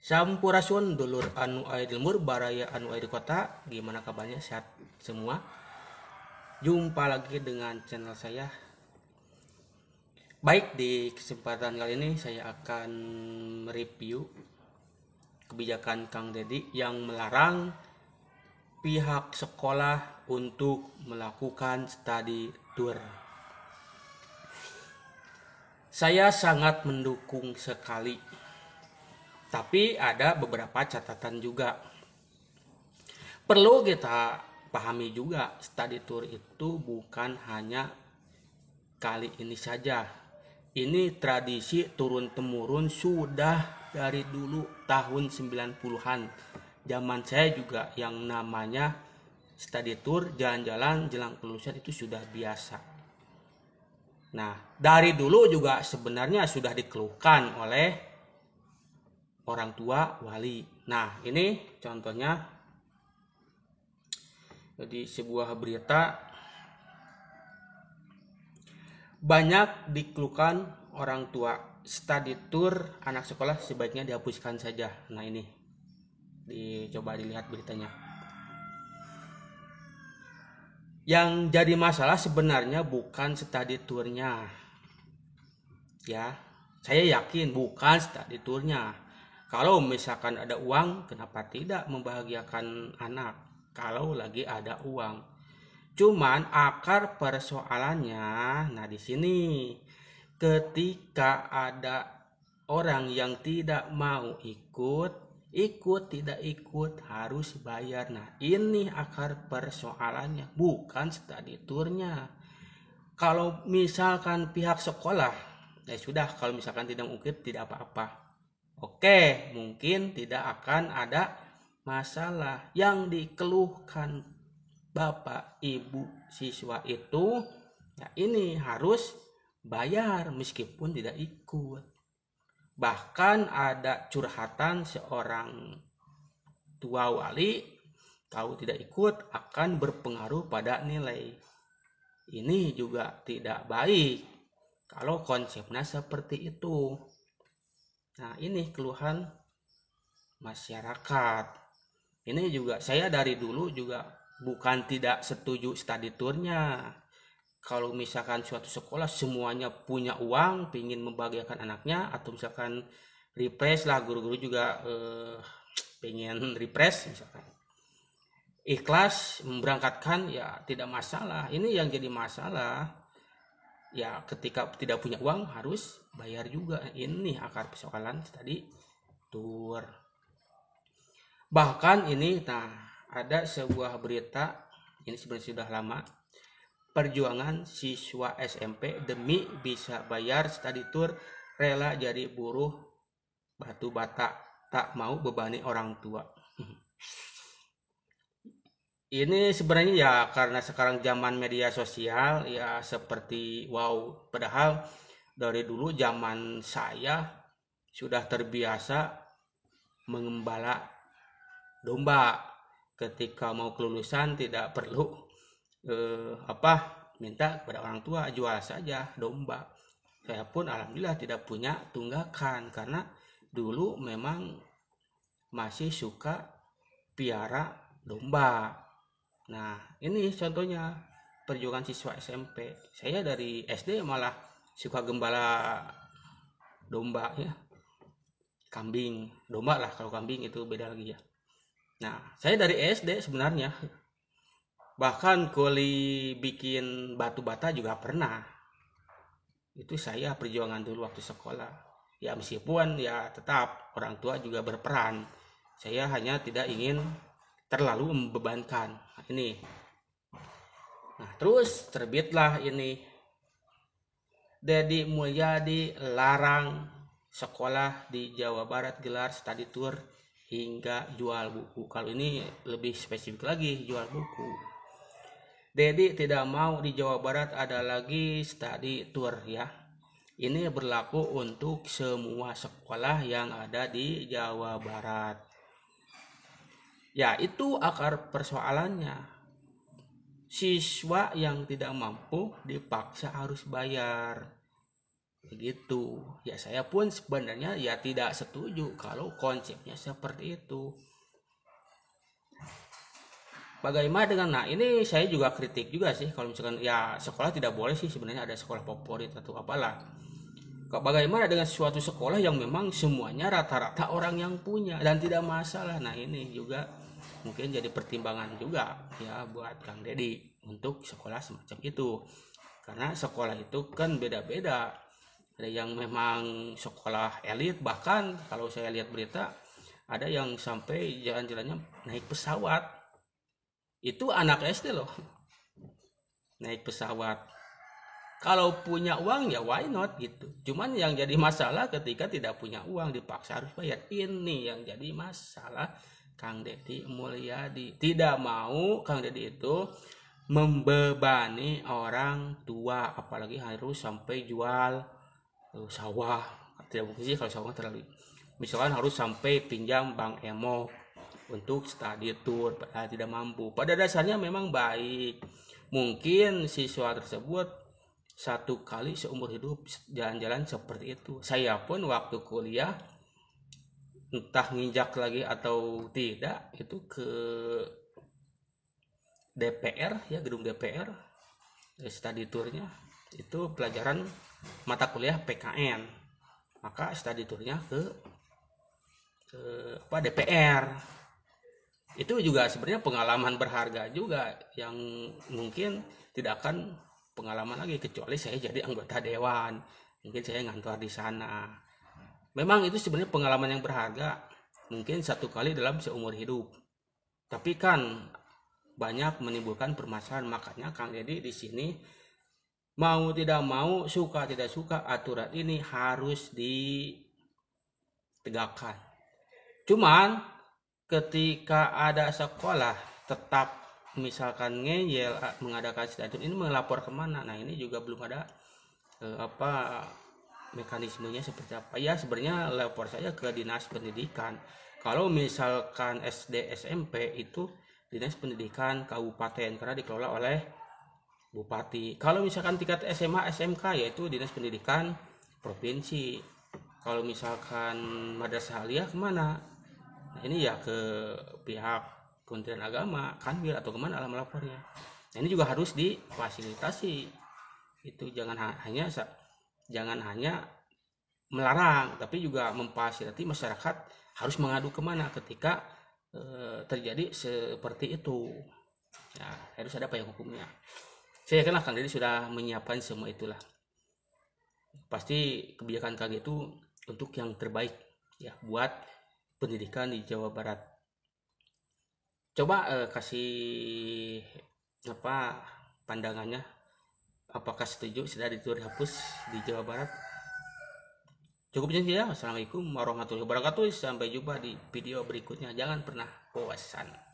Sampurasun dulur anu aya di lembur baraya anu aya di kota. Gimana kabarnya, sehat semua? Jumpa lagi dengan channel saya. Baik, di kesempatan kali ini saya akan mereview kebijakan Kang Deddy yang melarang pihak sekolah untuk melakukan study tour. Saya sangat mendukung sekali, tapi ada beberapa catatan juga. Perlu kita pahami juga, study tour itu bukan hanya kali ini saja. Ini tradisi turun-temurun sudah dari dulu tahun 90-an. Zaman saya juga yang namanya study tour, jalan-jalan jelang kelulusan itu sudah biasa. Nah, dari dulu juga sebenarnya sudah dikeluhkan oleh orang tua wali. Nah, ini contohnya. Jadi sebuah berita, banyak dikeluhkan orang tua, study tour anak sekolah sebaiknya dihapuskan saja. Nah, ini dicoba dilihat beritanya. Yang jadi masalah sebenarnya bukan study tournya, ya. Saya yakin bukan study tournya. Kalau misalkan ada uang, kenapa tidak membahagiakan anak kalau lagi ada uang? Cuman akar persoalannya, nah di sini ketika ada orang yang tidak mau ikut tidak ikut harus bayar. Nah, ini akar persoalannya, bukan study tournya. Kalau misalkan pihak sekolah, ya sudah, kalau misalkan tidak mengikut tidak apa-apa. Oke, mungkin tidak akan ada masalah. Yang dikeluhkan bapak ibu siswa itu, ya ini harus bayar meskipun tidak ikut. Bahkan ada curhatan seorang tua wali, kalau tidak ikut akan berpengaruh pada nilai. Ini juga tidak baik kalau konsepnya seperti itu. Nah, ini keluhan masyarakat. Ini juga saya dari dulu juga bukan tidak setuju study tournya. Kalau misalkan suatu sekolah semuanya punya uang, ingin membahagiakan anaknya, atau misalkan refresh lah, guru-guru juga pengen refresh misalkan, ikhlas memberangkatkan, ya tidak masalah. Ini yang jadi masalah, ya ketika tidak punya uang harus bayar juga. Ini akar persoalan tadi tour. Bahkan ini, nah, ada sebuah berita, ini sebenarnya sudah lama, perjuangan siswa SMP demi bisa bayar study tour, rela jadi buruh batu bata, tak mau bebani orang tua. Ini sebenarnya ya karena sekarang zaman media sosial, ya seperti wow. Padahal dari dulu zaman saya sudah terbiasa mengembala domba. Ketika mau kelulusan tidak perlu minta kepada orang tua, jual saja domba. Saya pun alhamdulillah tidak punya tunggakan karena dulu memang masih suka piara domba. Nah, ini contohnya perjuangan siswa SMP. Saya dari SD malah suka gembala domba, ya. Kambing, domba lah, kalau kambing itu beda lagi ya. Nah, saya dari SD sebenarnya. Bahkan kuli bikin batu bata juga pernah. Itu saya perjuangan dulu waktu sekolah. Ya meskipun ya tetap orang tua juga berperan. Saya hanya tidak ingin terlalu membebankan. Nah, ini. Nah, terus terbitlah ini. Deddy Mulyadi larang sekolah di Jawa Barat gelar study tour hingga jual buku. Kalau ini lebih spesifik lagi, jual buku. Deddy tidak mau di Jawa Barat ada lagi study tour, ya. Ini berlaku untuk semua sekolah yang ada di Jawa Barat. Ya, itu akar persoalannya. Siswa yang tidak mampu dipaksa harus bayar. begitu. Ya saya pun sebenarnya ya tidak setuju kalau konsepnya seperti itu. Bagaimana dengan, nah ini saya juga kritik juga sih kalau misalkan ya sekolah tidak boleh sih sebenarnya ada sekolah favorit atau apalah. Bagaimana dengan suatu sekolah yang memang semuanya rata-rata orang yang punya dan tidak masalah. Nah ini juga mungkin jadi pertimbangan juga ya buat Kang Dedi untuk sekolah semacam itu. Karena sekolah itu kan beda-beda. Ada yang memang sekolah elit, bahkan kalau saya lihat berita ada yang sampai jalan-jalannya naik pesawat. Itu anak SD loh, naik pesawat. Kalau punya uang ya why not gitu. Cuman yang jadi masalah ketika tidak punya uang dipaksa harus bayar. Ini yang jadi masalah Kang Dedi Mulyadi. Tidak mau Kang Dedi itu membebani orang tua, apalagi harus sampai jual sawah. Tidak mungkin sih kalau sawah terlalu. Misalkan harus sampai pinjam bank emo untuk study tour, padahal tidak mampu. Pada dasarnya memang baik. Mungkin siswa tersebut satu kali seumur hidup jalan-jalan seperti itu. Saya pun waktu kuliah entah nginjak lagi atau tidak itu ke DPR ya, gedung DPR, study tournya itu pelajaran mata kuliah PKN, maka study tournya ke DPR. Itu juga sebenarnya pengalaman berharga juga yang mungkin tidak akan pengalaman lagi kecuali saya jadi anggota dewan, mungkin saya ngantor di sana. Memang itu sebenarnya pengalaman yang berharga, mungkin satu kali dalam seumur hidup, tapi kan banyak menimbulkan permasalahan. Makanya Kang Dedi di sini mau tidak mau, suka tidak suka, aturan ini harus ditegakkan. Cuman ketika ada sekolah tetap misalkan ngeyel mengadakan stadion ini, melapor kemana? Nah ini juga belum ada mekanismenya seperti apa. Ya sebenarnya lapor saja ke dinas pendidikan. Kalau misalkan SD SMP itu dinas pendidikan kabupaten karena dikelola oleh bupati. Kalau misalkan tingkat SMA SMK yaitu dinas pendidikan provinsi. Kalau misalkan madrasah aliyah kemana? Nah ini ya ke pihak Kementerian Agama, Kanwil atau kemana lah melapornya. Nah, ini juga harus difasilitasi. Itu jangan hanya melarang, tapi juga memfasilitasi masyarakat harus mengadu kemana ketika terjadi seperti itu. Ya, harus ada payung hukumnya. Saya yakin Kang Dedi sudah menyiapkan semua itulah. Pasti kebijakan KG itu untuk yang terbaik ya buat pendidikan di Jawa Barat. Coba kasih pandangannya, apakah setuju sudah dihapus di Jawa Barat? Cukup sekian ya. Assalamualaikum warahmatullahi wabarakatuh. Sampai jumpa di video berikutnya. Jangan pernah bosan.